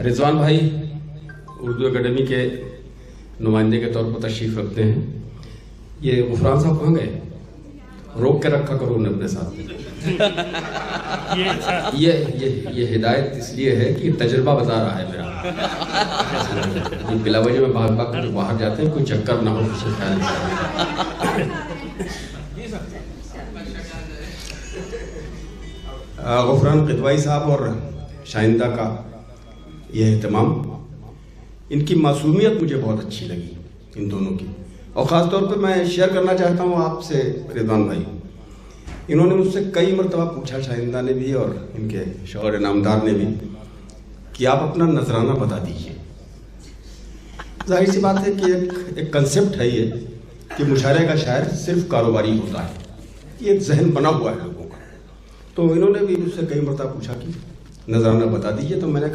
رضوان بھائی اردو اکیڈمی کے نمائندے کے طور پر تشریف رکھتے ہیں. یہ غفران صاحب کہاں گئے؟ روک کے رکھا کرو انہیں اپنے ساتھ. یہ ہدایت اس لیے ہے کہ تجربہ بتا رہا ہے میرا. یہ بلا وجہ میں بھاگ بھاگ کر باہر جاتے ہیں، کوئی چکر نہ ہو کسی خیال میں. غفران قدوائی صاحب اور شائندہ کا یہ اہتمام، ان کی معصومیت مجھے بہت اچھی لگی ان دونوں کی. اور خاص طور پہ میں شیئر کرنا چاہتا ہوں آپ سے رضوان بھائی، انہوں نے مجھ سے کئی مرتبہ پوچھا، شائندہ نے بھی اور ان کے شوہر نامدار نے بھی، کہ آپ اپنا نذرانہ بتا دیجئے. ظاہر سی بات ہے کہ ایک کنسپٹ ہے یہ کہ مشاعرے کا شاعر صرف کاروباری ہوتا ہے. یہ ایک ذہن بنا ہوا ہے لوگوں کا. تو انہوں نے بھی مجھ سے کئی مرتبہ پوچھا کہ نذرانہ بتا دیجئے. تو میں نے کہا